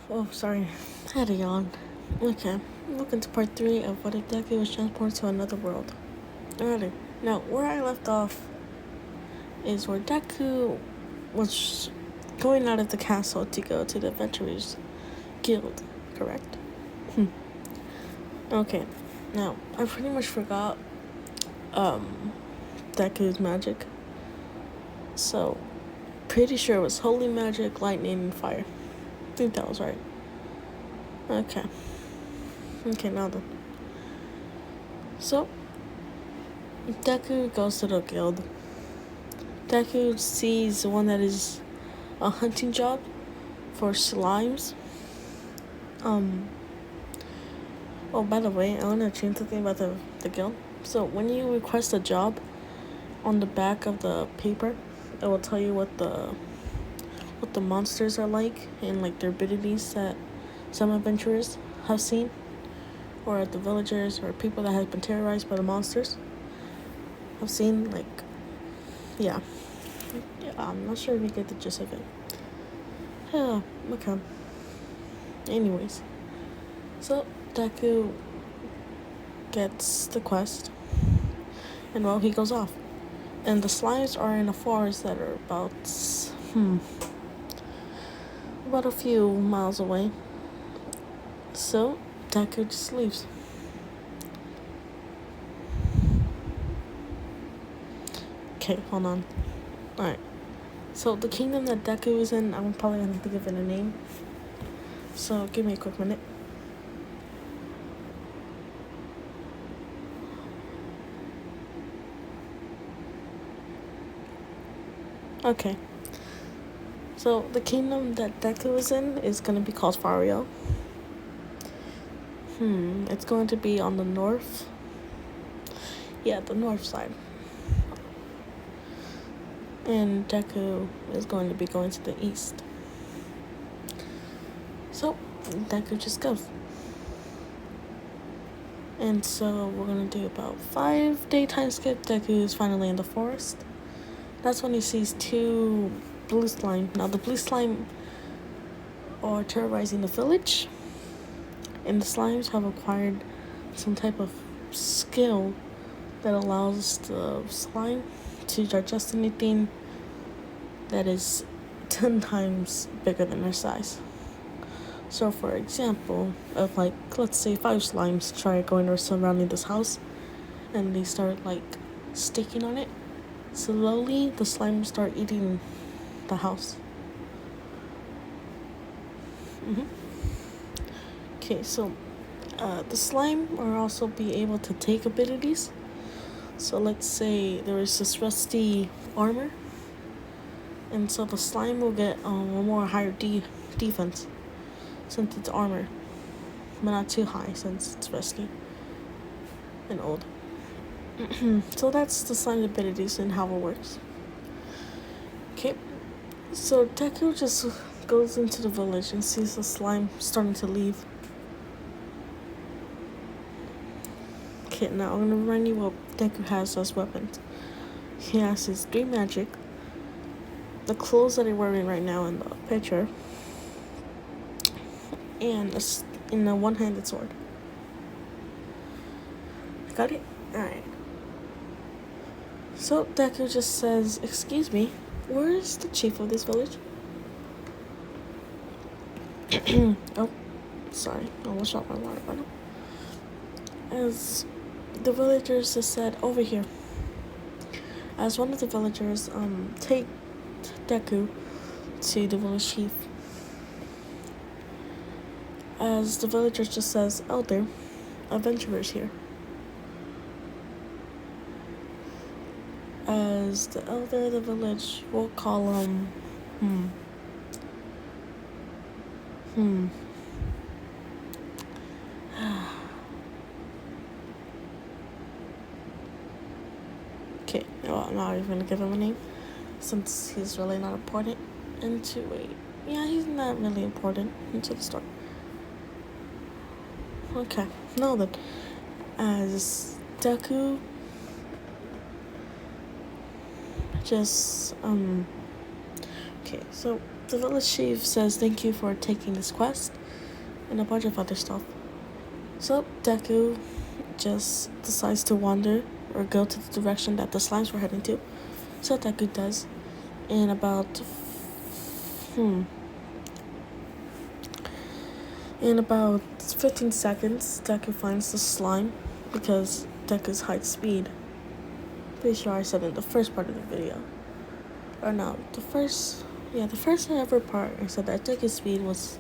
Oh, sorry. I had a yawn. Okay. Welcome to part 3 of what if Deku was transported to another world. Alrighty. Now, where I left off is where Deku was going out of the castle to go to the Adventurers Guild, correct? Okay. Now, I pretty much forgot Deku's magic. So, pretty sure it was holy magic, lightning, and fire. I think that was right. Okay. Okay, now then. So, Deku goes to the guild. Deku sees one that is a hunting job for slimes. Oh, by the way, I want to change something about the guild. So, when you request a job, on the back of the paper, it will tell you what the monsters are like and like their abilities that some adventurers have seen, or the villagers or people that have been terrorized by the monsters have seen. Like, yeah, I'm not sure if you get the gist of it. Yeah, okay. Anyways, so Deku gets the quest, and well, he goes off. And the slimes are in a forest that are about a few miles away. So Deku just leaves. Okay, hold on. Alright. So the kingdom that Deku is in, I'm probably gonna have to give it a name. So give me a quick minute. Okay. So the kingdom that Deku is in is gonna be called Fario. It's going to be on the north. Yeah, the north side. And Deku is going to be going to the east. So Deku just goes. And so we're gonna do about 5-day time skip. Deku is finally in the forest. That's when he sees 2 blue slime. Now the blue slime are terrorizing the village, and the slimes have acquired some type of skill that allows the slime to digest anything that is 10 times bigger than their size. So for example, if like, let's say 5 slimes try going or surrounding this house, and they start like sticking on it, slowly the slimes start eating the house. Okay, so the slime will also be able to take abilities. So let's say there is this rusty armor, and so the slime will get a more higher defense since it's armor, but not too high since it's rusty and old. So that's the slime abilities and how it works. Okay, so Deku just goes into the village and sees the slime starting to leave. Okay, now I'm gonna remind you what Deku has as weapons. He has his 3 magic, the clothes that he's wearing right now in the picture, and a one-handed sword. Got it? Alright. So Deku just says, "Excuse me, where is the chief of this village?" Oh, sorry, I almost dropped my water bottle. As the villagers just said, "Over here." As one of the villagers take Deku to the village chief. As the villager just says, "Elder, adventurers here." As the elder of the village, we'll call him Okay, well, I'm not even gonna give him a name since he's really not important into it. Yeah, he's not really important into the story. Okay, now then, as Deku Okay, so the village chief says thank you for taking this quest and a bunch of other stuff. So Deku just decides to wander or go to the direction that the slimes were heading to. So Deku does. In about in about 15 seconds, Deku finds the slime because Deku's height speed. Pretty sure I said in the first part of the video. Or no, the first ever part I said that Deku's speed was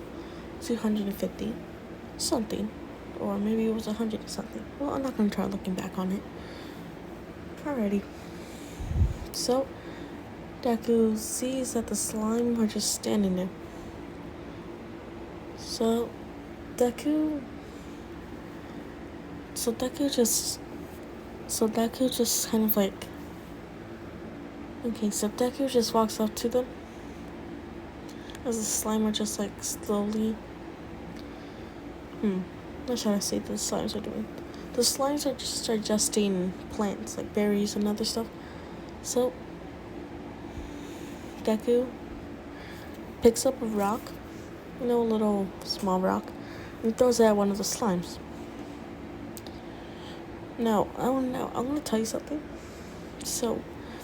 250 something. Or maybe it was 100 something. Well, I'm not gonna try looking back on it. Alrighty. So Deku sees that the slime are just standing there. So Deku just kind of like, okay, so Deku just walks up to them as the slime are just like slowly, what should I say the slimes are doing? The slimes are just digesting plants, like berries and other stuff. So Deku picks up a rock, a little small rock, and throws it at one of the slimes. Now, I'm gonna tell you something. So,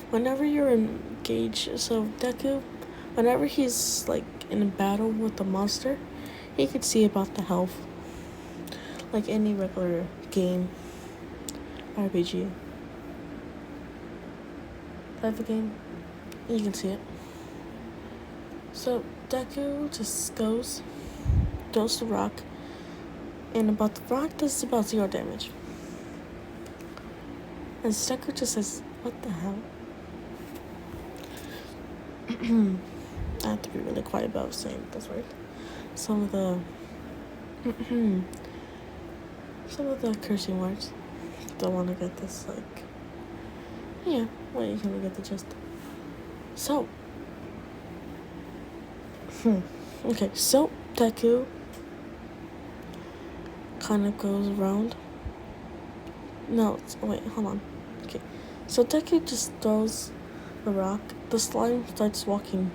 whenever you're engaged, so Deku, whenever he's like in a battle with a monster, he could see about the health. Like any regular game, RPG type of game, you can see it. So Deku just goes, throws the rock, and the rock does about 0 damage. And Deku just says, "What the hell?" I have to be really quiet about saying this word. Some of the cursing words. Don't want to get this you can get the gist. So, okay, so Deku kind of goes around. No, wait, hold on. Okay, so Deku just throws the rock. The slime starts walking,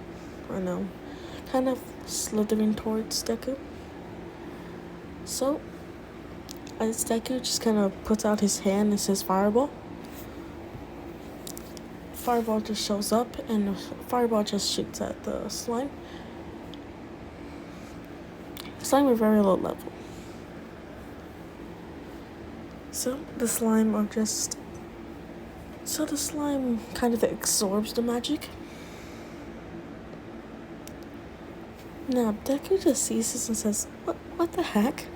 kind of slithering towards Deku. So, as Deku just kind of puts out his hand and says fireball, fireball just shows up and fireball just shoots at the slime. Slime are very low level. So the slime kind of absorbs the magic. Now Deku just sees this and says, What the heck?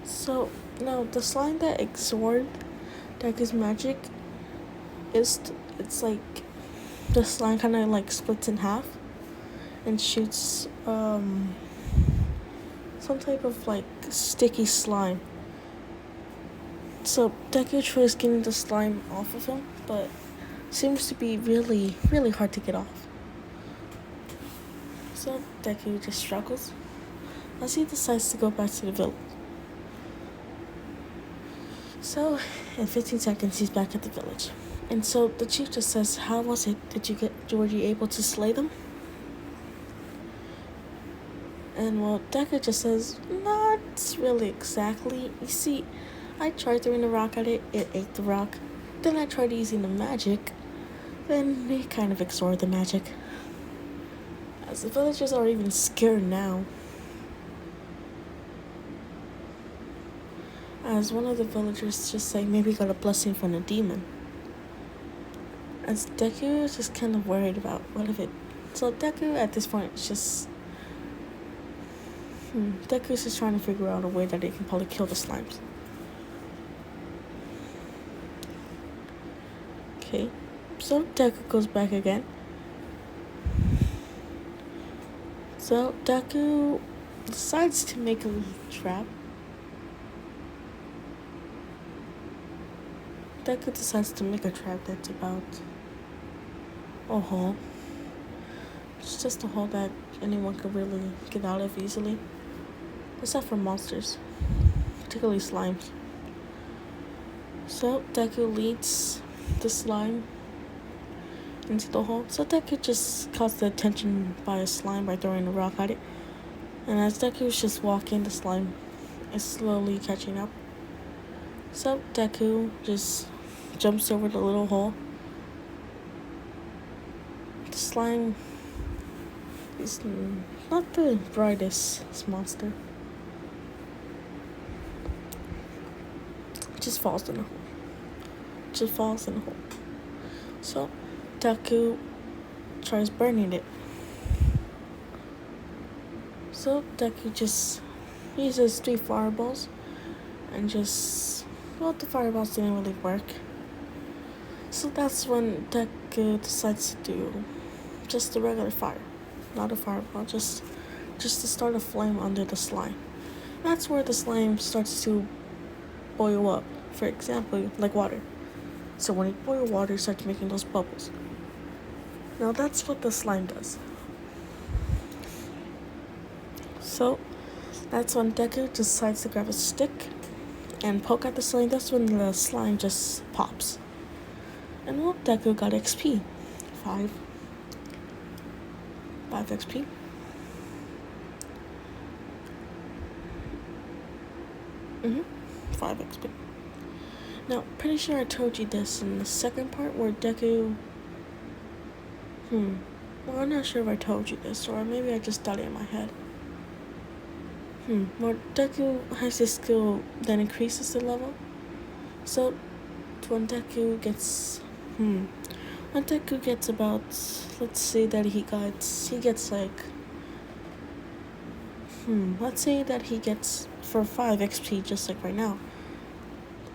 So now the slime that absorbed Deku's magic it's like the slime kind of like splits in half and shoots some type of like sticky slime. So Deku tries getting the slime off of him, but seems to be really, really hard to get off. So Deku just struggles as he decides to go back to the village. So in 15 seconds he's back at the village. And so the chief just says, "How was it? Were you able to slay them?" And Deku just says, "Not really exactly. You see, I tried throwing a rock at it, it ate the rock. Then I tried using the magic, then it kind of absorbed the magic." As the villagers are even scared now. As one of the villagers just say, maybe got a blessing from a demon. As Deku is just kind of worried about what if it. So Deku at this point is just. Deku's just trying to figure out a way that they can probably kill the slimes. Okay, so Deku goes back again. So Deku decides to make a trap. Deku decides to make a trap that's about a hole. It's just a hole that anyone could really get out of easily. Except for monsters, particularly slimes. So Deku leads the slime into the hole. So Deku just caught the attention by a slime by throwing a rock at it. And as Deku's just walking, the slime is slowly catching up. So Deku just jumps over the little hole. The slime is not the brightest monster. It just falls in the hole. So Deku tries burning it. So Deku just uses 3 fireballs and the fireballs didn't really work. So that's when Deku decides to do just a regular fire, not a fireball, just to start a flame under the slime. That's where the slime starts to boil up, for example, like water. So when it boils water, it starts making those bubbles. Now that's what the slime does. So that's when Deku decides to grab a stick and poke at the slime. That's when the slime just pops. And well, Deku got XP. 5 XP. Mm-hmm. 5 XP. Now, pretty sure I told you this in the second part where Deku... Well, I'm not sure if I told you this, or maybe I just thought it in my head. Where Deku has this skill that increases the level. So, when Deku gets... When Deku gets about... Let's say that he gets like... Let's say that he gets for 5 XP, just like right now.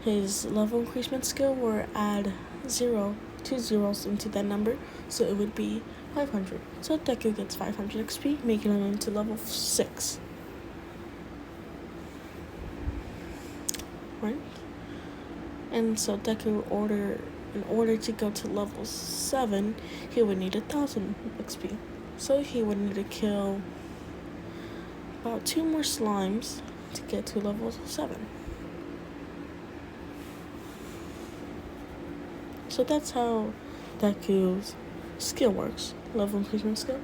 His level increasement skill will add 2 zeros into that number, so it would be 500. So Deku gets 500 XP, making him into level 6. Right? And so Deku in order to go to level 7, he would need 1000 XP. So he would need to kill about 2 more slimes to get to level 7. So that's how Deku's skill works, level increasement skill.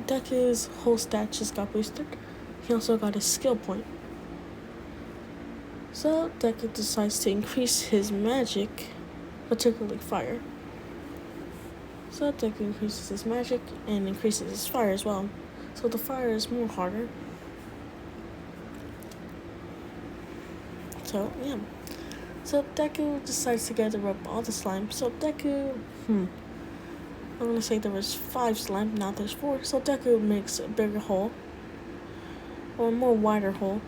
Deku's whole stat just got boosted. He also got a skill point. So Deku decides to increase his magic, particularly fire. So Deku increases his magic and increases his fire as well. So the fire is more harder. So yeah. So Deku decides to gather up all the slime. So Deku, I'm gonna say there was 5 slime, now there's 4. So Deku makes a bigger hole, or a more wider hole.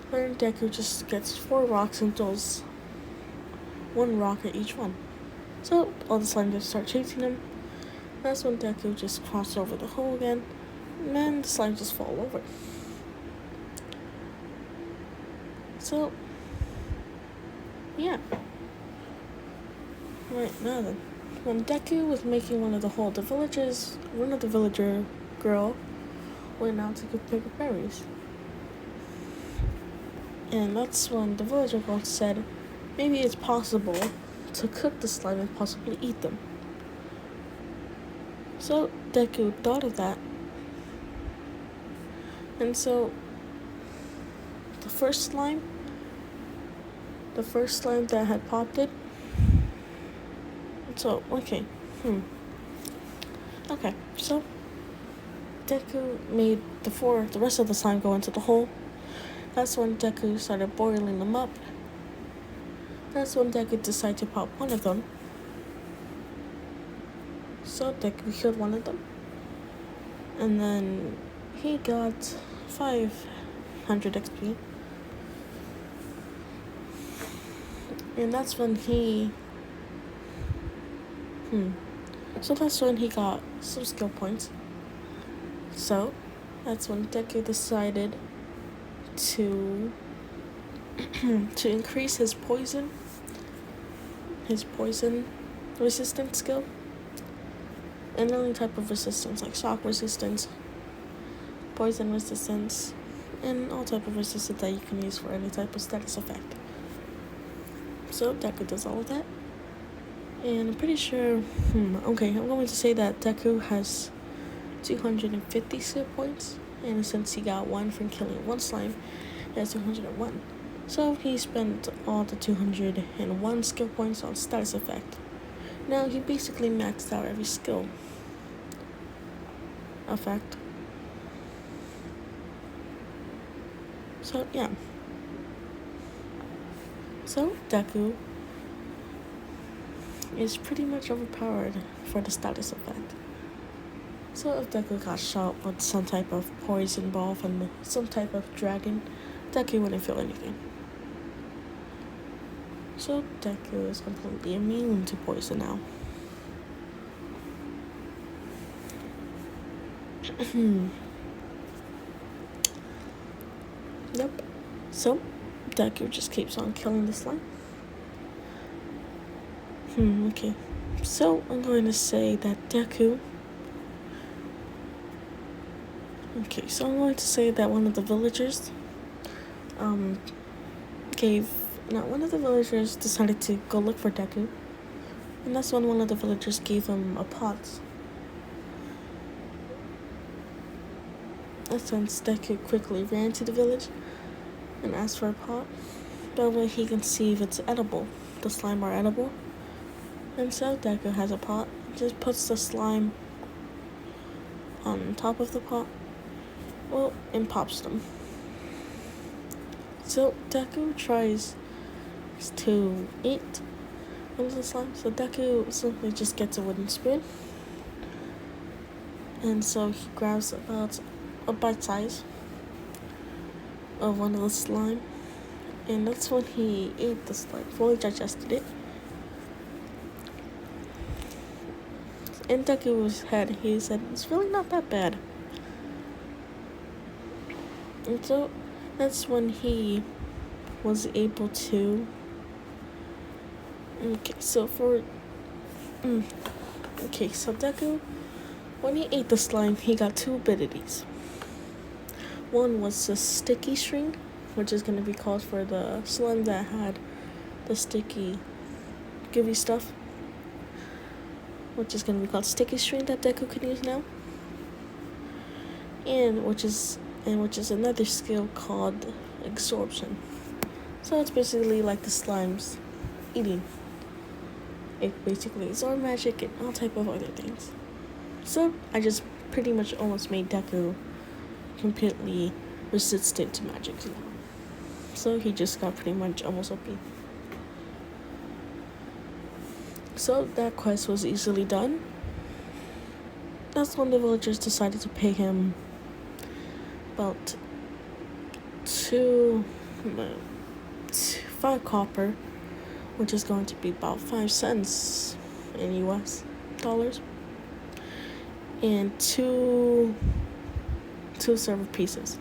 Then Deku just gets 4 rocks and throws 1 rock at each one. So all the slime just start chasing him. That's when Deku just crosses over the hole again, and then the slime just fall over. So yeah. Right, now then. When Deku was making one of the hole, one of the villager girl went out to go pick up berries. And that's when the villager girl said, maybe it's possible to cook the slime and possibly eat them. So Deku thought of that. And so the first slime that had popped it. So, okay. Okay, so Deku made the rest of the slime go into the hole. That's when Deku started boiling them up. That's when Deku decided to pop one of them. So Deku killed one of them. And then he got 500 XP. And that's when So that's when he got some skill points. So that's when Deku decided to increase his poison resistance skill. And any type of resistance, like shock resistance, poison resistance, and all type of resistance that you can use for any type of status effect. So Deku does all of that. And I'm pretty sure, okay, I'm going to say that Deku has 250 skill points. And since he got 1 from killing 1 slime, he has 201. So he spent all the 201 skill points on status effect. Now he basically maxed out every skill effect. So yeah. So Deku is pretty much overpowered for the status effect. So if Deku got shot with some type of poison ball from some type of dragon, Deku wouldn't feel anything. So Deku is completely immune to poison now. Yep. So Deku just keeps on killing the slime. Okay. So I'm going to say that Deku. Okay, so I'm going to say that one of the villagers one of the villagers decided to go look for Deku. And that's when one of the villagers gave him a pot. Since Deku quickly ran to the village and asked for a pot, that way he can see if it's edible. The slime are edible. And so Deku has a pot, just puts the slime on top of the pot, and pops them. So Deku tries to eat one of the slime. So Deku simply just gets a wooden spoon. And so he grabs about a bite size of one of the slime. And that's when he ate the slime, fully digested it. In Deku's head, he said, it's really not that bad. And so that's when he was able to. So Deku, when he ate the slime, he got 2 abilities. One was the sticky string, which is going to be called for the slime that had the sticky, gooey stuff, which is going to be called sticky string that Deku can use now. And which is another skill called absorption. So it's basically like the slimes eating. It basically is our magic and all type of other things. So I just pretty much almost made Deku completely resistant to magic now. So he just got pretty much almost OP. So that quest was easily done. That's when the villagers decided to pay him about 5 copper, which is going to be about 5 cents in US dollars, and 2 silver pieces,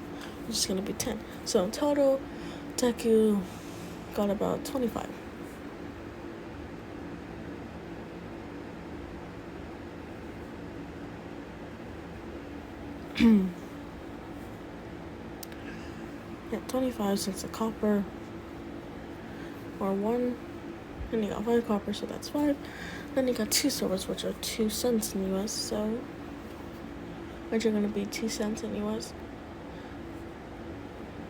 which is going to be 10. So in total, Deku got about 25. Yeah, 25 cents a copper, or 1, and you got 5 copper, so that's 5. Then you got 2 silvers, which are 2 cents in US, so which are gonna be 2 cents in US.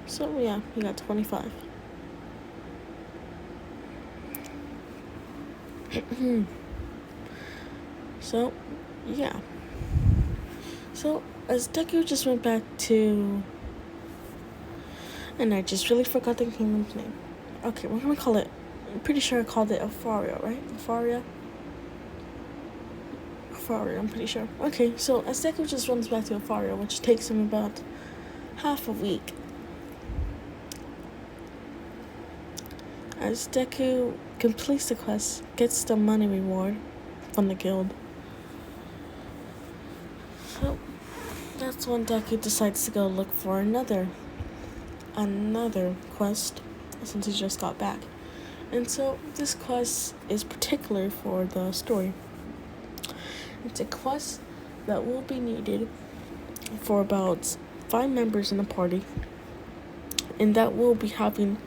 So yeah, you got 25. So yeah. So as Deku just went back to, and I just really forgot the kingdom's name. Okay, we're gonna call it, I'm pretty sure I called it Apharia, right? Apharia, I'm pretty sure. Okay, so as Deku just runs back to Apharia, which takes him about half a week. As Deku completes the quest, gets the money reward from the guild. So that's when Deku decides to go look for another quest, since he just got back. And so this quest is particular for the story. It's a quest that will be needed for about 5 members in the party, and that will be having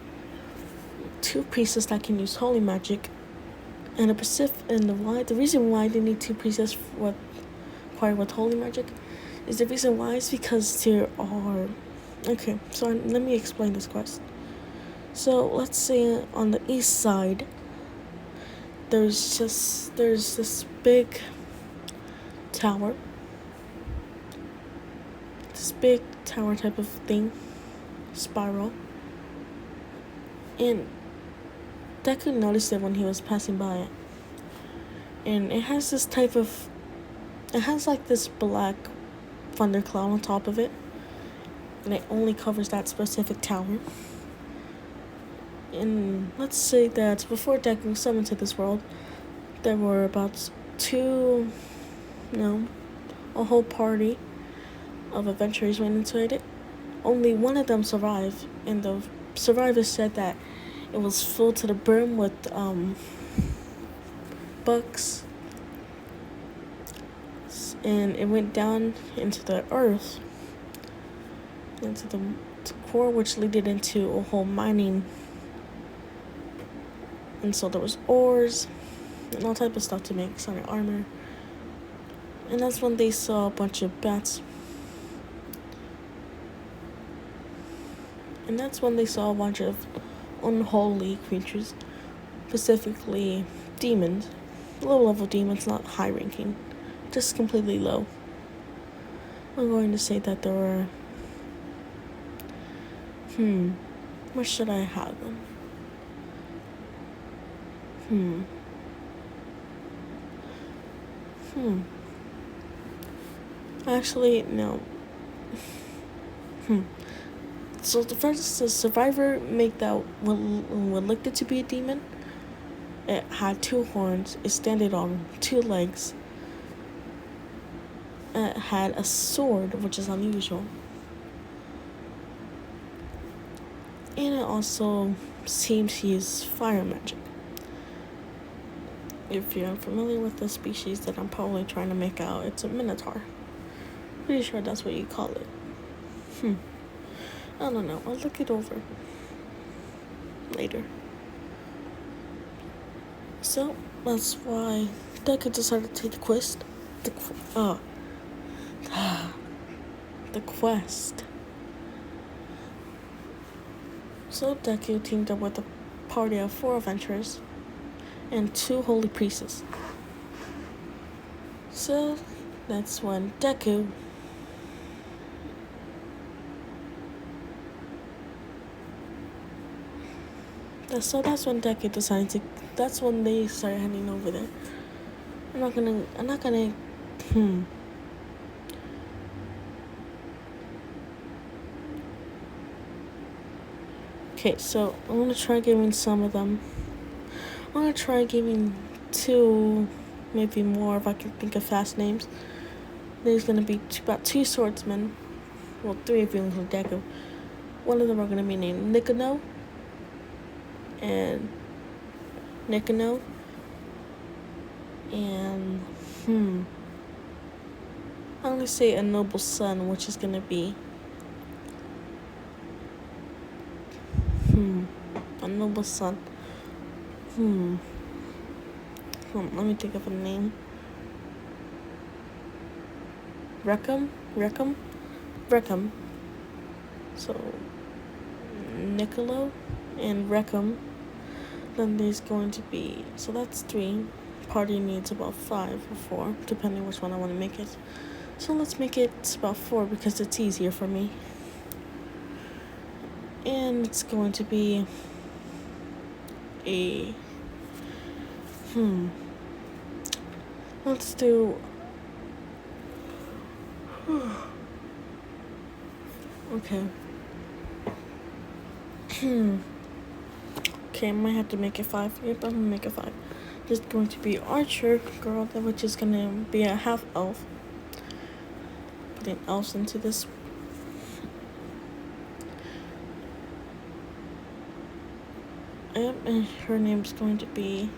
2 priestess that can use holy magic, and the reason why they need 2 priestess required with holy magic is the reason why is because there are. Okay, so let me explain this quest. So let's say on the east side, there's this big tower, type of thing, spiral, and Deku noticed it when he was passing by it, and it has like this black thundercloud on top of it, and it only covers that specific tower. And let's say that before Deku summoned to this world, there were about a whole party of adventurers went inside it. Only one of them survived, and the survivors said that it was filled to the brim with bugs, and it went down into the earth, into the core, which led into a whole mining. And so there was ores and all type of stuff to make sonic armor. And that's when they saw a bunch of bats. And that's when they saw a bunch of unholy creatures, specifically demons. Low level demons, not high ranking. Just completely low. I'm going to say that there were... Where should I have them? Actually, no. So the first survivor make that what looked it to be a demon. It had 2 horns. It standed on 2 legs. It had a sword, which is unusual. And it also seems to use fire magic. If you're unfamiliar with the species that I'm probably trying to make out, it's a minotaur. Pretty sure that's what you call it. I don't know. I'll look it over later. So that's why Deku decided to take the quest. The quest. So Deku teamed up with a party of 4 adventurers and 2 holy priestesses. So that's when Deku decided to. That's when they started heading over there. I'm not gonna. Okay, so I'm gonna try giving some of them. I'm gonna try giving 2, maybe more if I can think of fast names. There's gonna be about 2 swordsmen. Well, 3 if you include Deku. One of them are gonna be named Nikano. And I'm gonna say a noble son, which is gonna be a noble son. Let me think of a name. Reckham. So Niccolo and Reckham. Then there's going to be, so that's 3. Party needs about 5 or 4, depending which one I want to make it. So let's make it about 4 because it's easier for me. And it's going to be a let's do okay. Okay, I might have to make it 5. Yep, I'm gonna make it 5. There's going to be Archer girl, which is gonna be a half elf. Putting elves into this. Yep, and her name's going to be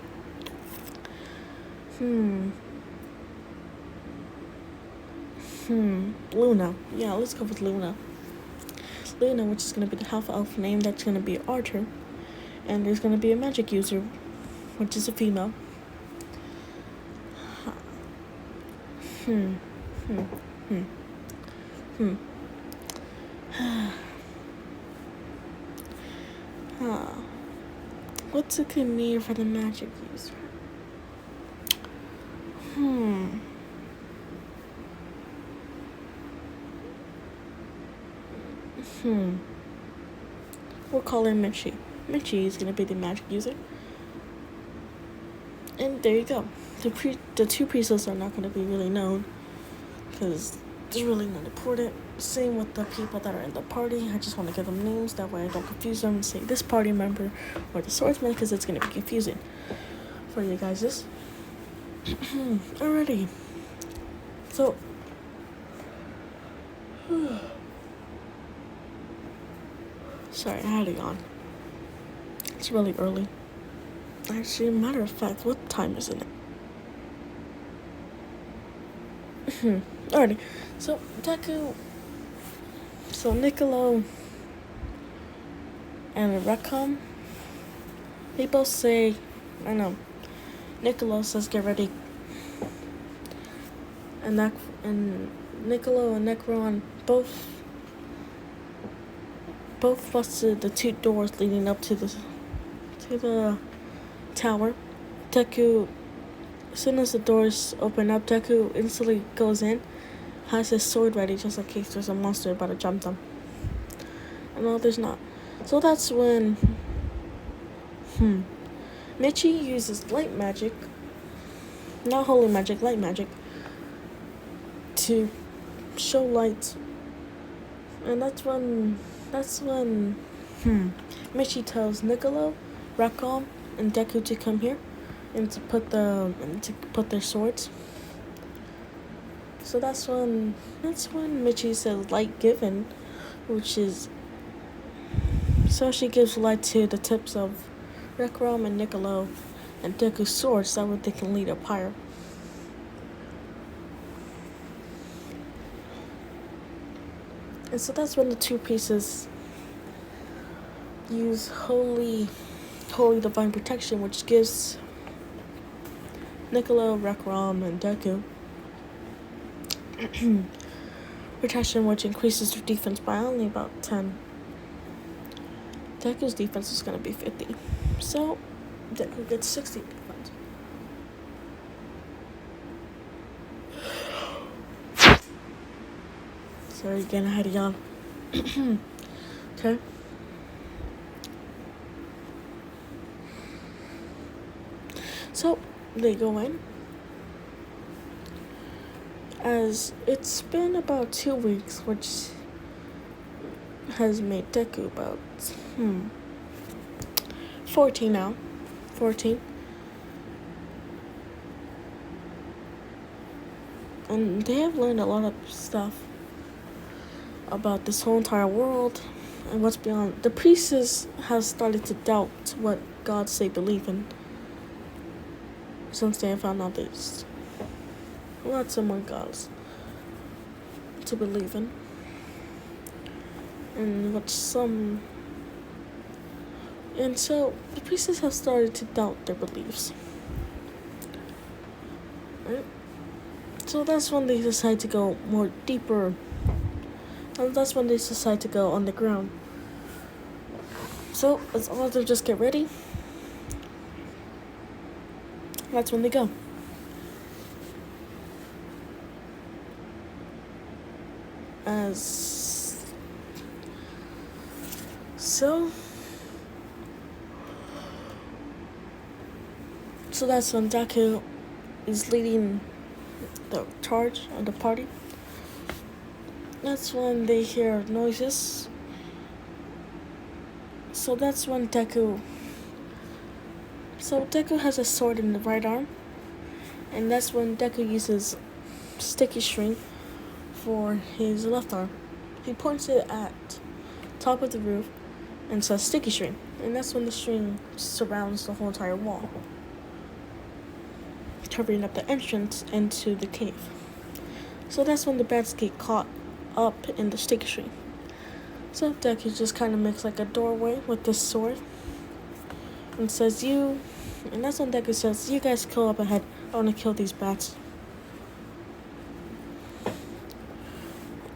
Luna. Yeah, let's go with Luna. Luna, which is gonna be the half elf name, that's gonna be Archer. And there's gonna be a magic user, which is a female. Hmm. Hmm. Hmm. Hmm. What's a good name for the magic user? We'll call her Mitchie. Mitchie is gonna be the magic user. And there you go. The two priestesses are not gonna be really known because it's really not important. Same with the people that are in the party. I just want to give them names, that way I don't confuse them and say this party member or the swordsman, because it's going to be confusing for you guys. Alrighty. So, sorry, I had to yawn. It's really early. Actually, matter of fact, what time is it? Alrighty. So, deku. So, Niccolo and Recom, they both say, I know, Niccolo says get ready. And Niccolo and Necron both busted the two doors leading up to the tower. Deku, as soon as the doors open up, Deku instantly goes in, has his sword ready just in case there's a monster about to jump them. And no, there's not. So that's when Michi uses light magic, not holy magic, light magic, to show light. And that's when Michi tells Niccolo, Rakam, and Deku to come here and to put their swords. So that's when Michi says light given, which is, so she gives light to the tips of Rekram and Niccolo and Deku's swords, so that they can lead up higher. And so that's when the two pieces use holy divine protection, which gives Niccolo, Rekram, and Deku protection, which increases their defense by only about 10. Deku's defense is going to be 50. So, Deku gets 60 defense. Sorry again, I had to yawn. Okay. So, they go in. As it's been about 2 weeks, which has made Deku about 14 now. 14. And they have learned a lot of stuff about this whole entire world and what's beyond. The priestess has started to doubt what gods they believe in, since they have found out there's lots of more gods to believe in, and so the priestess has started to doubt their beliefs. Right? So that's when they decide to go more deeper, and that's when they decide to go on the ground. So as all of them just get ready, that's when they go. So that's when Deku is leading the charge of the party. That's when they hear noises. So that's when Deku has a sword in the right arm, and that's when Deku uses sticky string for his left arm. He points it at top of the roof and says sticky string, and that's when the string surrounds the whole entire wall, covering up the entrance into the cave. So that's when the bats get caught up in the sticky string. So Deku just kind of makes like a doorway with this sword, and says, and that's when Deku says, you guys kill up ahead. I want to kill these bats.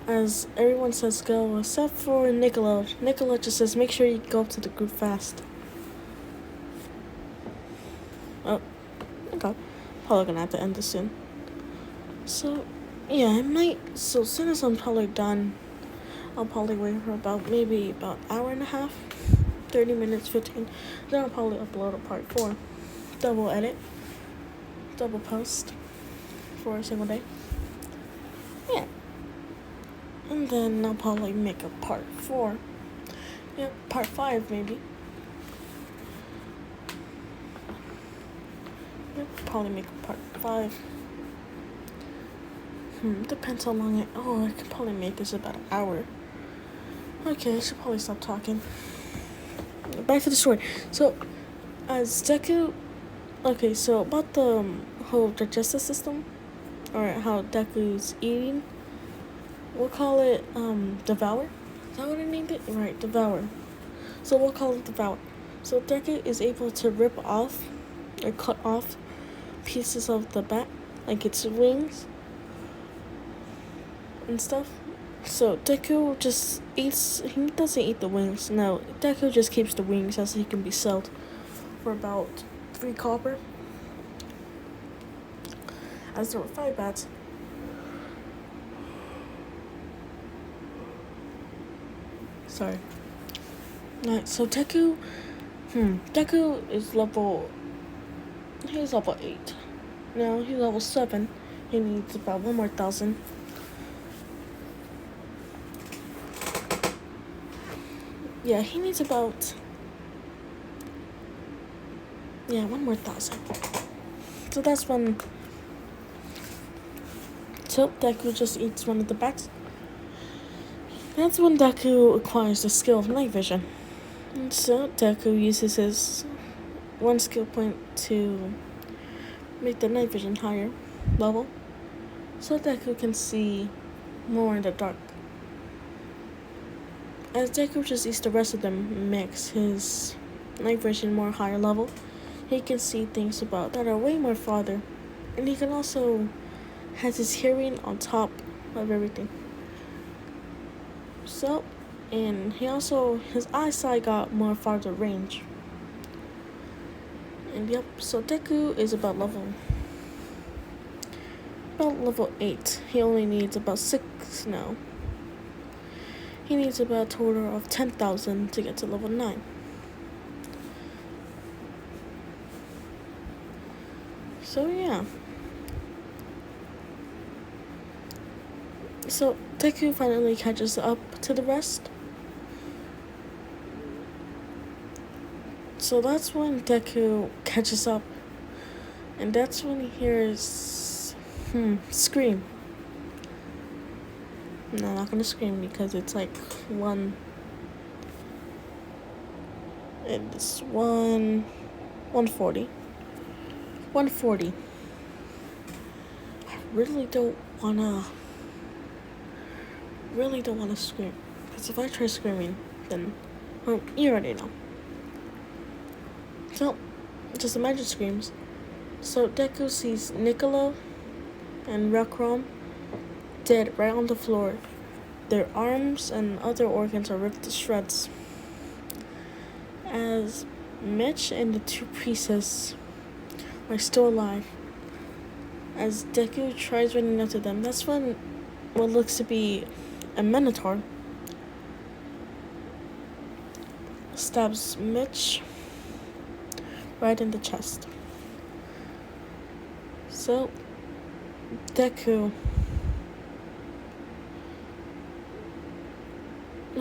As everyone says go, except for Niccolo. Niccolo just says, make sure you go up to the group fast. Oh, okay. Probably gonna have to end this soon. So, yeah, I might. So, as soon as I'm probably done, I'll probably wait for maybe about an hour and a half, 30 minutes, 15. Then I'll probably upload a part 4. Double edit, double post for a single day. Yeah. And then I'll probably make a part 4. Yeah, part 5 maybe. Yeah, probably make a part 5. Depends how long I could probably make this about an hour. Okay, I should probably stop talking. Back to the story. So, as Deku... Okay, so about the whole digestive system, or how Deku's eating, we'll call it, Devour. Is that what I named it? Right, Devour. So we'll call it Devour. So Deku is able to rip off, or cut off, pieces of the bat, like its wings, and stuff. So Deku just eats, he doesn't eat the wings, no. Deku just keeps the wings as he can be sold for about 3 copper. As there were 5 bats. Sorry. Alright, so Deku is he's level 8. Now he's level 7. He needs about 1 more 1,000. Yeah, he needs about 1 more 1,000. So that's when Deku just eats one of the bats. That's when Deku acquires the skill of night vision. And so Deku uses his 1 skill point to make the night vision higher level, so Deku can see more in the dark. As Deku just eats the rest of them mix his night vision more higher level, he can see things that are way more farther, and he can also has his hearing on top of everything. So, and his eyesight got more farther range. And yep, so Deku is about level 8. He only needs about 6 now. He needs about a total of 10,000 to get to level 9. So yeah. So Deku finally catches up to the rest. So that's when Deku catches up, and that's when he hears scream. No, I'm not gonna scream because it's like 140. 140. I really don't wanna scream, because if I try screaming, then, well, you already know. So, just imagine screams. So Deku sees Niccolo and Rakram dead right on the floor. Their arms and other organs are ripped to shreds. As Mitch and the 2 priestesses are still alive. As Deku tries running up to them, that's when what looks to be a Minotaur stabs Mitch right in the chest. So Deku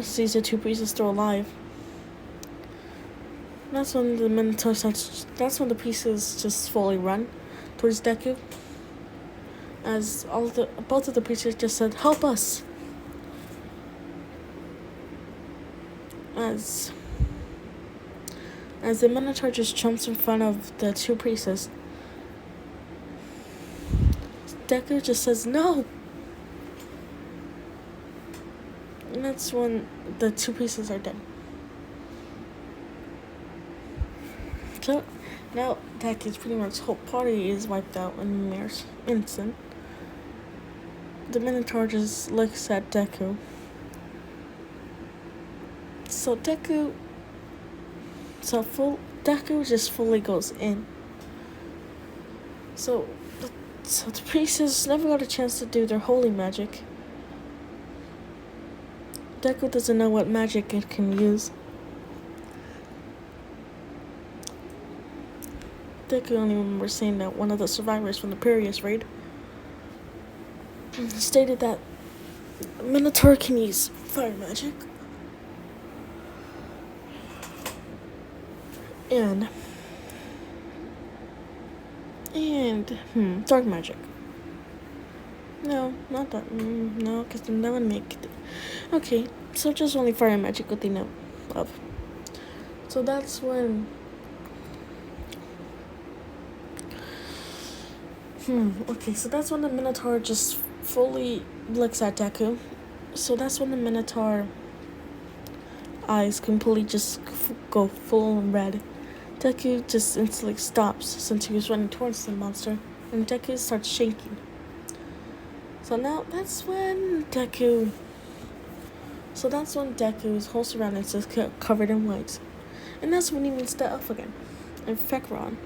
sees the 2 priests still alive. That's when the Minotaur that's when the priests just fully run towards Deku. As both of the priests just said, "Help us!" As the Minotaur just jumps in front of the 2 priests, Deku just says, "No!" And that's when the 2 priests are dead. So now Deku's pretty much whole party is wiped out in a mere instant. The Minotaur just looks at Deku. So Deku just fully goes in. So the priests never got a chance to do their holy magic. Deku doesn't know what magic it can use. Deku only remembers saying that one of the survivors from the previous raid stated that Minotaur can use fire magic and dark magic. No, not that. No, because then that would make it. Okay, so just only fire magic what they know of. So that's when. Okay, so that's when the Minotaur just fully looks at Deku. So that's when the Minotaur eyes completely just go full red. Deku just instantly stops since he was running towards the monster, and Deku starts shaking. So now that's when Deku's whole surroundings is covered in white. And that's when he meets the elf again. Infecron.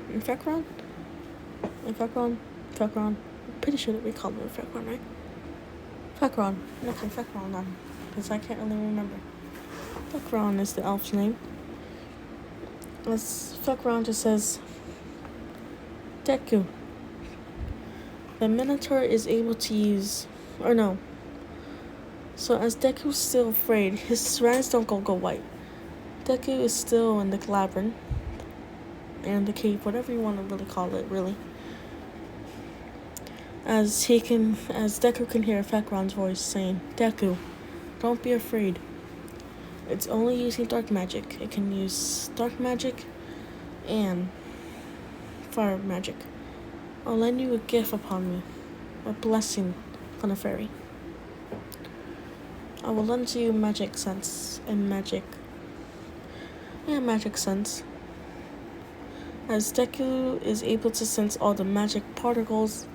I'm pretty sure that we call him Infecron, right? Fekron. Okay, Fekron, because I can't really remember. Fekron is the elf's name. As Fekron just says, Deku. The Minotaur is able to use, or no. So as Deku's still afraid, his eyes don't go white. Deku is still in the labyrinth, and the cave, whatever you want to really call it, really. As Deku can hear Fekron's voice saying, Deku, don't be afraid. It's only using dark magic. It can use dark magic and fire magic. I'll lend you a gift upon me, a blessing from a fairy. I will lend you magic sense and magic sense. As Deku is able to sense all the magic particles,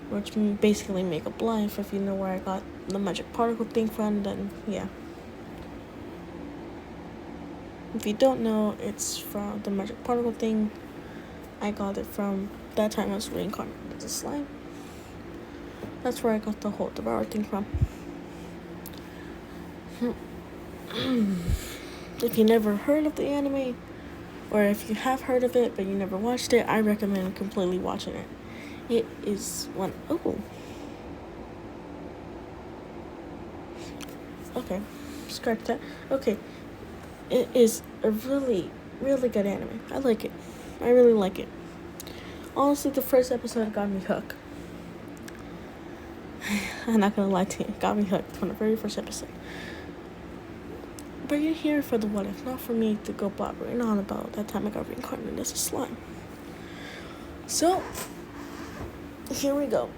which basically make up life. If you know where I got the magic particle thing from, then yeah. If you don't know, it's from the magic particle thing. I got it from that time I was reincarnated as a slime. That's where I got the whole devour thing from. If you never heard of the anime, or if you have heard of it but you never watched it, I recommend completely watching it. It is one. Oh. Okay. Scratch that. Okay. It is a really, really good anime. I like it. I really like it. Honestly, the first episode got me hooked. I'm not gonna lie to you. It got me hooked from the very first episode. But you're here for the what if, not for me to go blabbering on about that time I got reincarnated as a slime. So, here we go.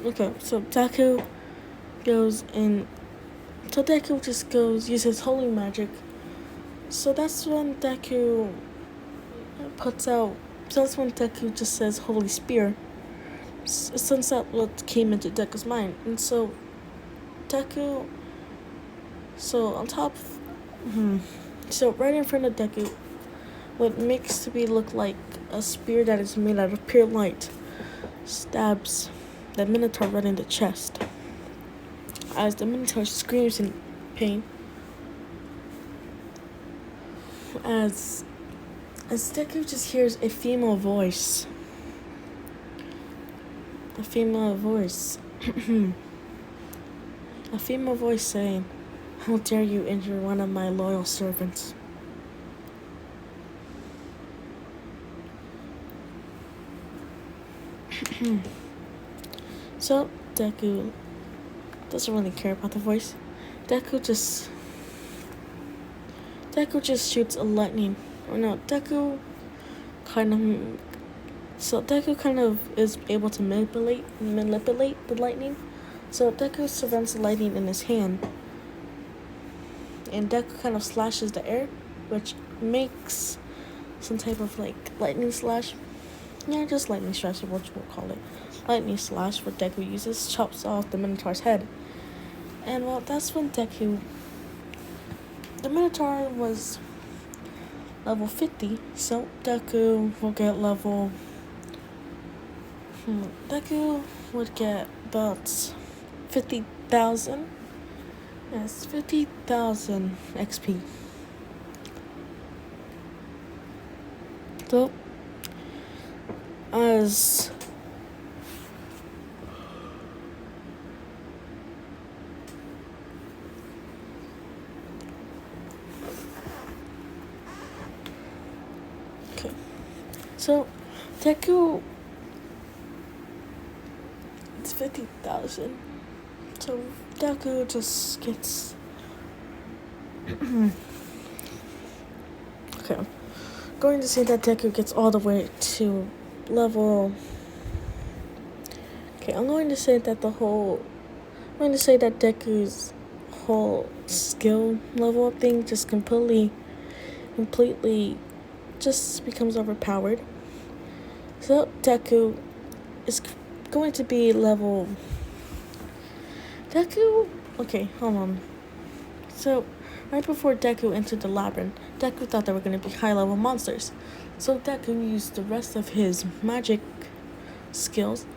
Okay, so Deku goes in. So Deku just uses holy magic. So that's when Deku just says holy spear. Since that what came into Deku's mind. And so Deku. So on top. So right in front of Deku, what makes to be look like a spear that is made out of pure light stabs the Minotaur right in the chest. As the Minotaur screams in pain, as Deku just hears a female voice. A female voice saying, "How dare you injure one of my loyal servants?" So Deku doesn't really care about the voice. Deku just shoots a lightning. Or no, Deku kind of is able to manipulate the lightning. So Deku surrounds the lightning in his hand. and deku kind of slashes the air, which makes some type of like lightning slash. Yeah, just lightning slash is what you would call it. Lightning slash, what Deku uses, chops off the Minotaur's head. And well, that's when Deku. The Minotaur was level 50, so Deku will get level. Deku would get about 50,000. Yes, 50,000 XP. So, as okay, so Deku, it's 50,000. So Deku just gets okay. I'm going to say that Deku gets all the way to level. Okay, I'm going to say that Deku's whole skill level up thing just completely just becomes overpowered. So Deku is going to be level. Okay, hold on. So, right before Deku entered the labyrinth, Deku thought they were going to be high-level monsters. So Deku used the rest of his magic skills,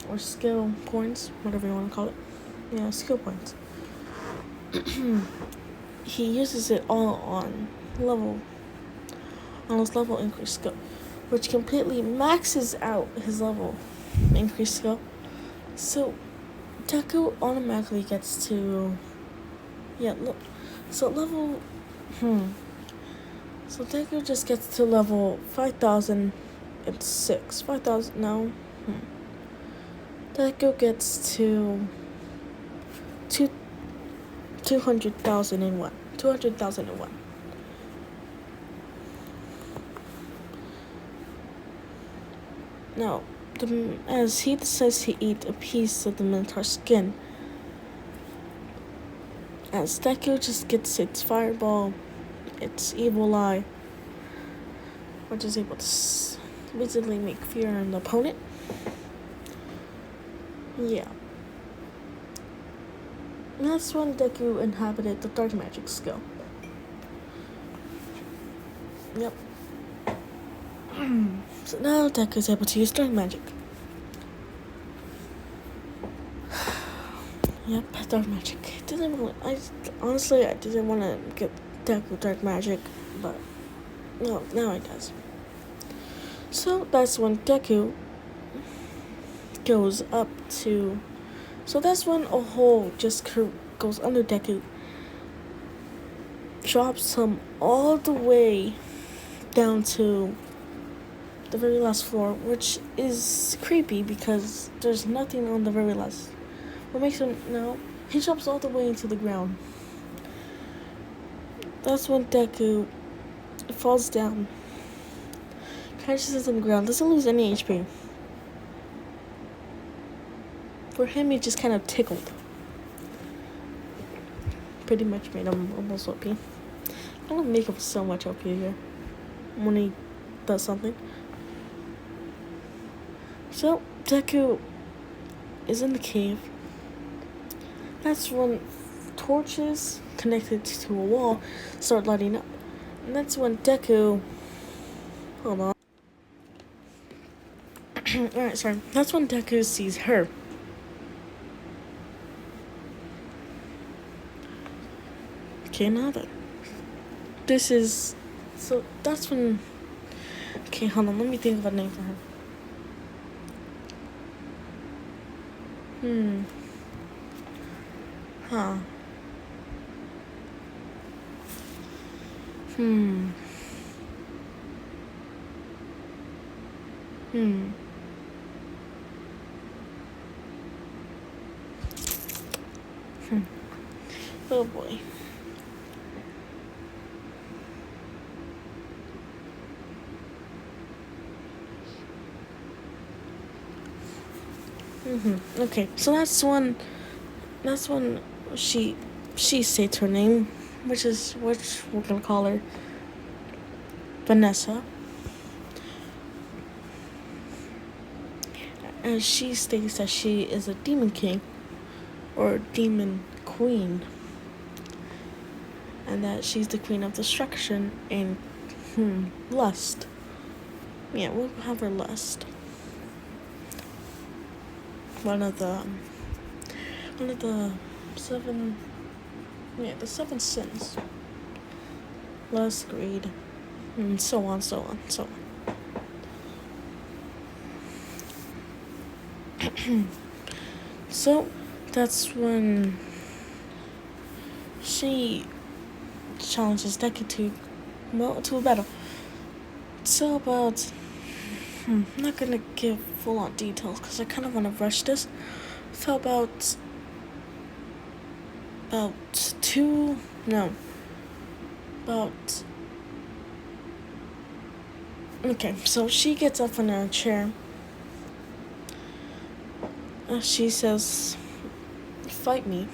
or skill points, whatever you want to call it. Yeah, skill points. He uses it all on his level increase skill, which completely maxes out his level increase skill. So Deku automatically gets to so Deku just gets to level 5,006. 5,000 no. Deku gets to 200,001. 200,001. Now, as he decides to eat a piece of the Minotaur's skin, as Deku just gets its fireball, its evil eye, which is able to visibly make fear in the opponent. Yeah. And that's when Deku inhabited the dark magic skill. Yep. So now Deku's able to use dark magic. Yep, dark magic. Honestly, I didn't want to get Deku dark magic, but no, now it does. So that's when Deku goes up to. So that's when a hole just goes under Deku, drops him all the way down to the very last floor, which is creepy because there's nothing on the very last. What makes him he drops all the way into the ground. That's when Deku falls down, crashes on the ground, doesn't lose any HP. For him, he just kind of tickled. Pretty much made him almost OP. I don't make him so much OP here when he does something. So Deku is in the cave. That's when torches connected to a wall start lighting up. And that's when Deku. Hold on. Alright, sorry. That's when Deku sees her. Okay, now then. This is. So that's when. Okay, hold on. Let me think of a name for her. Huh. Oh boy. Okay, so that's when she she states her name, which we're gonna call her Vanessa. And she states that she is a demon king or demon queen, and that she's the queen of destruction and lust. Yeah, we'll have her lust. One of the seven, the seven sins. Lust, greed, and so on. So that's when she challenges Deku to a battle. So about I'm not gonna give full on details because I kind of want to rush this. So about okay, so she gets up from her chair. She says, "Fight me."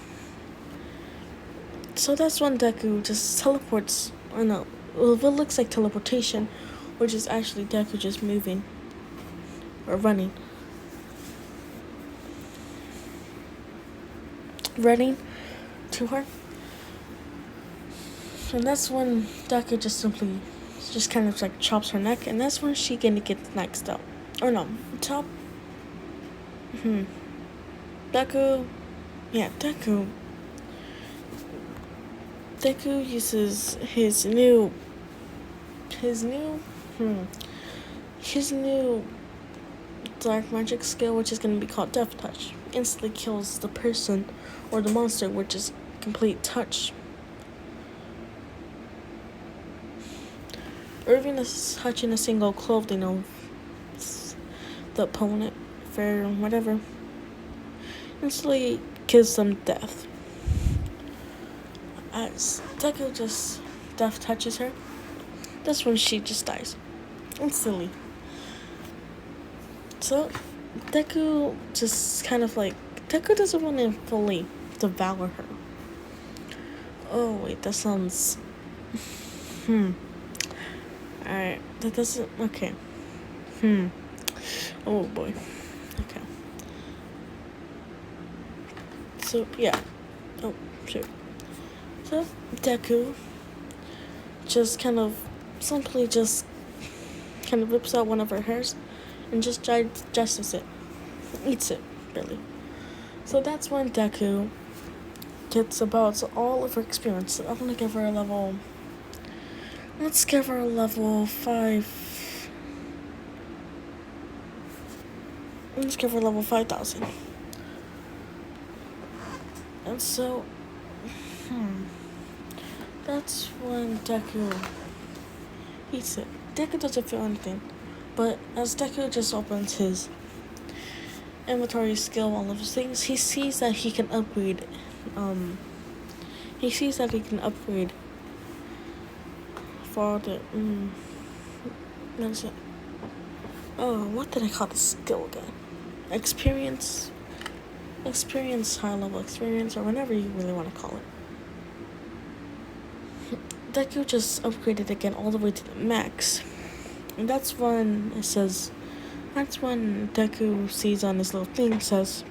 So that's when Deku just teleports. Oh no, what looks like teleportation, which is actually Deku just moving or running to her. And that's when Deku just kind of like chops her neck, and that's when she gonna get next up. Or no, top. Deku uses his new dark magic skill, which is gonna be called Death Touch. Instantly kills the person or the monster, which is complete touch. Or even touching a single clothing of the opponent, fair, whatever, instantly kills them death. As Deku just death touches her, that's when she just dies instantly. So Deku just kind of like Deku doesn't want to fully devour her. Oh wait, that sounds Alright, that doesn't okay. Oh boy. Okay. So yeah. Oh shoot. So Deku just kind of simply just kind of rips out one of her hairs and just digests it. Eats it, really. So that's when Deku gets about all of her experience. I'm gonna give her a level. Let's give her a level 5. Let's give her a level 5,000. And so, that's when Deku eats it. Deku doesn't feel anything, but as Deku just opens his inventory skill, all of his things, he sees that he can upgrade. For the what is it? Oh, what did I call this skill again? Experience, high level experience, or whatever you really want to call it. Deku just upgraded again all the way to the max, and that's when Deku sees on this little thing says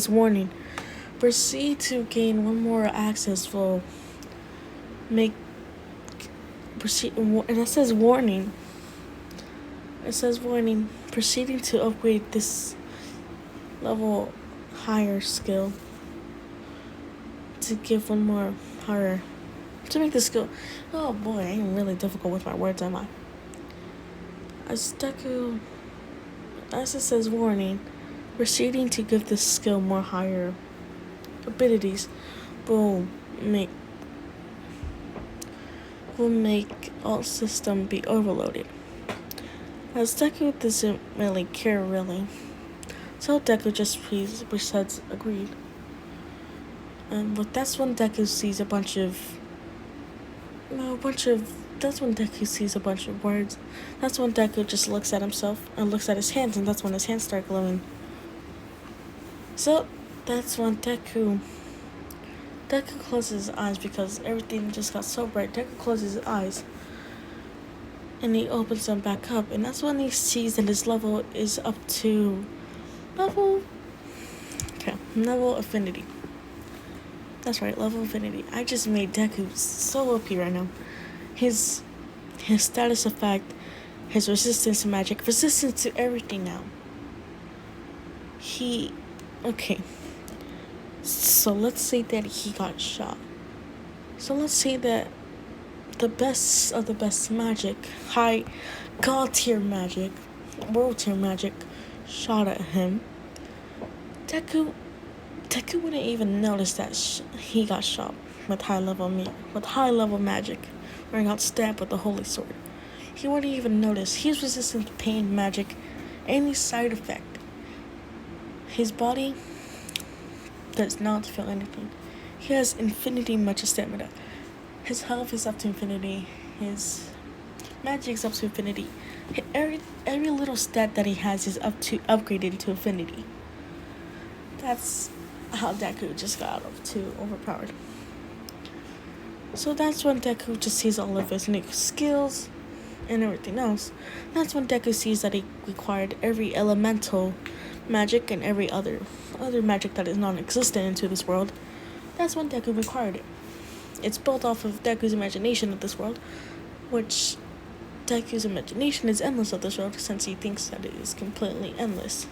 warning. Proceed to gain one more access will make proceed, and it says warning. Proceeding to upgrade this level higher skill to give one more higher to make the skill. Oh boy, I am really difficult with my words, am I? As it says warning, proceeding to give this skill more higher abilities will make all system be overloaded. As Deku doesn't really care really. So Deku just says agreed. But that's when Deku sees a bunch of that's when Deku sees a bunch of words. That's when Deku just looks at himself and looks at his hands, and that's when his hands start glowing. So that's when Deku Deku closes his eyes because everything just got so bright. Deku closes his eyes and he opens them back up, and that's when he sees that his level is up to level affinity. That's right, level affinity. I just made Deku so OP right now. His status effect, his resistance to magic, resistance to everything now. Okay. So let's say that he got shot. So let's say that the best of the best magic, high god tier magic, world tier magic, shot at him. Deku wouldn't even notice that he got shot with high level magic, or he got stabbed with the holy sword. He wouldn't even notice. He's resistant to pain, magic, any side effect. His body does not feel anything. He has infinity much stamina. His health is up to infinity. His magic is up to infinity. Every little stat that he has is upgraded to infinity. That's how Deku just got up to overpowered. So that's when Deku just sees all of his new skills and everything else. That's when Deku sees that he required every elemental magic and every other magic that is non-existent into this world. That's when Deku required it. It's built off of Deku's imagination of this world, which Deku's imagination is endless of this world since he thinks that it is completely endless.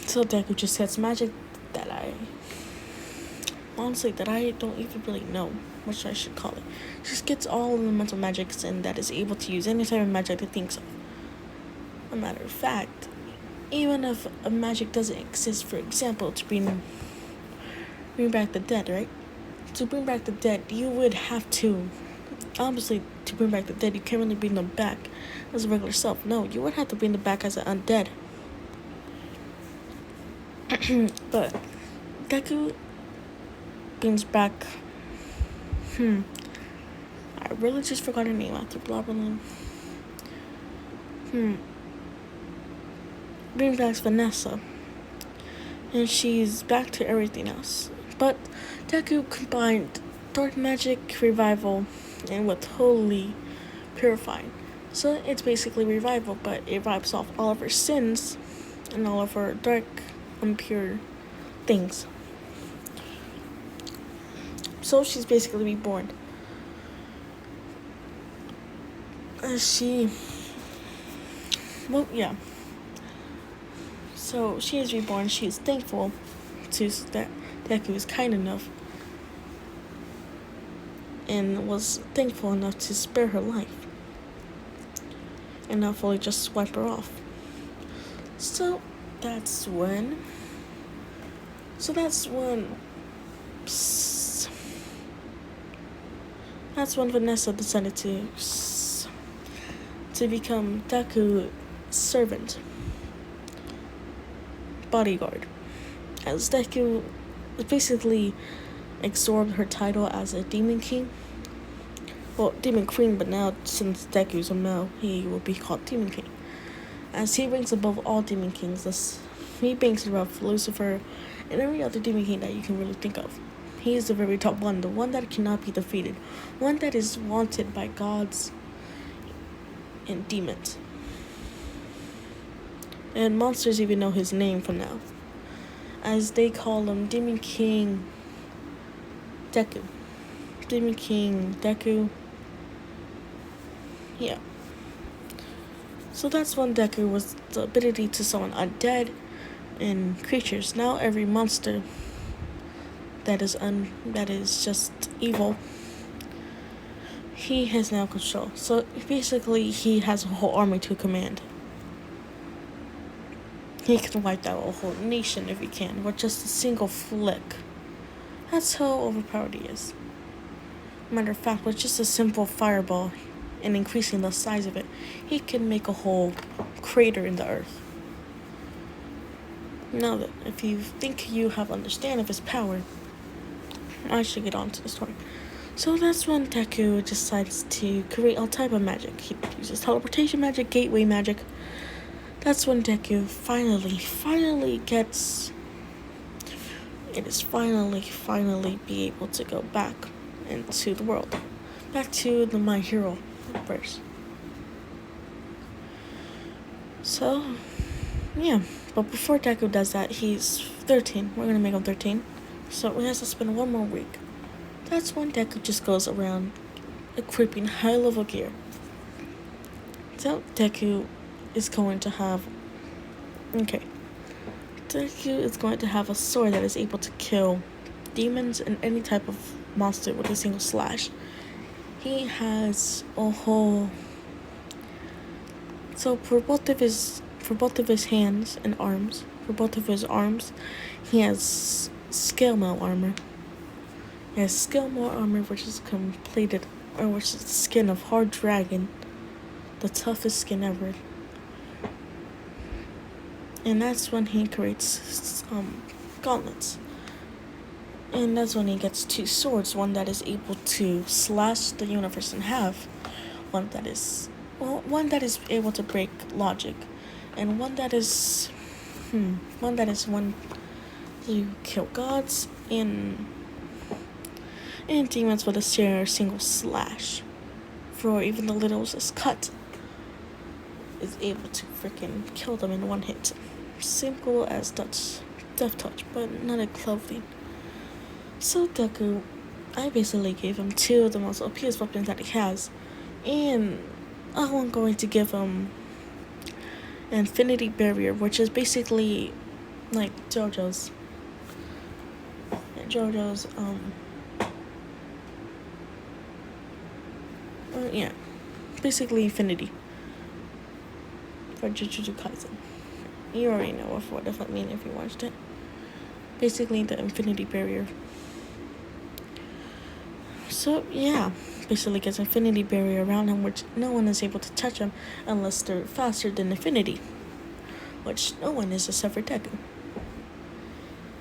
So Deku just gets magic that I don't even really know what I should call it. Just gets all elemental magics and that is able to use any type of magic he thinks of. A matter of fact, even if a magic doesn't exist, for example, to bring back the dead, right? To bring back the dead, you would have to, obviously, to bring back the dead, you can't really bring them back as a regular self. No, you would have to bring them back as an undead. But Deku brings back, I really just forgot her name after blabbering. Brings back Vanessa, and she's back to everything else. But Deku combined dark magic revival and with holy purifying. So it's basically revival, but it wipes off all of her sins and all of her dark, impure things. So she's basically reborn. So she is reborn. She is thankful to that Deku was kind enough and was thankful enough to spare her life and not fully just wipe her off. So that's when Vanessa decided to become Deku's servant, bodyguard, as Deku basically absorbed her title as a demon king. Well, demon queen, but now since Deku's a male, he will be called demon king, as he ranks above all demon kings. He ranks above Lucifer and every other demon king that you can really think of. He is the very top one, the one that cannot be defeated, one that is wanted by gods and demons. And monsters even know his name for now, as they call him Demon King Deku. Demon King Deku. Yeah. So that's when Deku was the ability to summon undead and creatures. Now every monster that is just evil, he has now control. So basically he has a whole army to command. He can wipe out a whole nation if he can, with just a single flick. That's how overpowered he is. Matter of fact, with just a simple fireball and increasing the size of it, he can make a whole crater in the earth. Now that if you think you have understanding of his power, I should get on to the story. So that's when Deku decides to create all type of magic. He uses teleportation magic, gateway magic. That's when Deku finally gets it is finally be able to go back into the world. Back to the My Hero verse. So, yeah. But before Deku does that, he's 13. We're gonna make him 13. So he has to spend 1 more week. That's when Deku just goes around equipping high level gear. So Deku is going to have a sword that is able to kill demons and any type of monster with a single slash. He has a whole for both of his hands and arms, for both of his arms, he has scale mail armor. He has scale mail armor, which is which is the skin of hard dragon, the toughest skin ever. And that's when he creates gauntlets. And that's when he gets 2 swords, one that is able to slash the universe in half, one that is able to break logic, and one that is when you kill gods and demons with a single slash. For even the littlest cut is able to freaking kill them in 1 hit. Simple as death touch, but not a clothing. So Deku, I basically gave him 2 of the most OPS weapons that he has, and I'm going to give him Infinity Barrier, which is basically like JoJo's basically Infinity for Jujutsu Kaisen. You already know what that means if you watched it. Basically the Infinity Barrier. So yeah, basically gets Infinity Barrier around him, which no one is able to touch him unless they're faster than Infinity, which no one is except for Deku.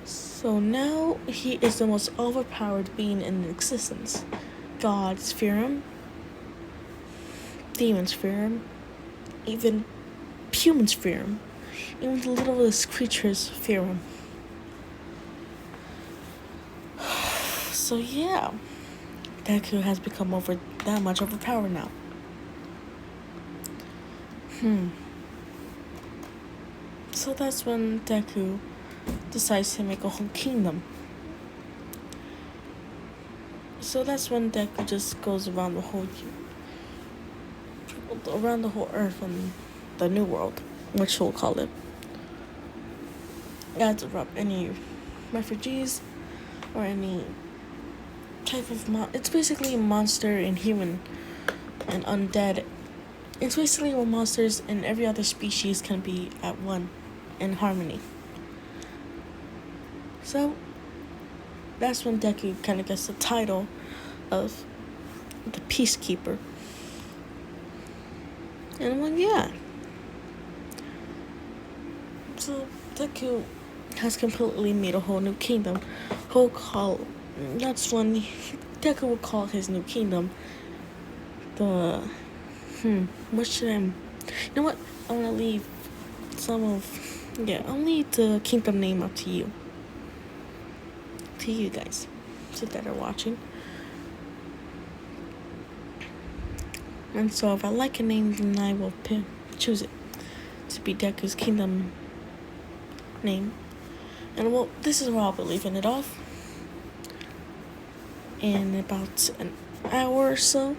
So now he is the most overpowered being in existence. Gods fear him, demons fear him, even humans fear him, even the littlest creatures fear him. So yeah, Deku has become that much overpowered now. So that's when Deku decides to make a whole kingdom. So that's when Deku just goes around the whole earth and the new world, which we'll call it. Adds up any refugees or any type of it's basically a monster and human and undead. It's basically where monsters and every other species can be at one in harmony. So that's when Deku kind of gets the title of the Peacekeeper. And so Deku has completely made a whole new kingdom. That's when Deku will call his new kingdom the what should I? You know what? I want to leave I'll leave the kingdom name up to you guys, so that are watching. And so if I like a name, then I will choose it to be Deku's kingdom name. And this is where I'll be leaving it off. In about an hour or so,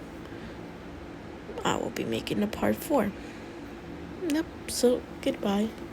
I will be making a part 4. Yep, so goodbye.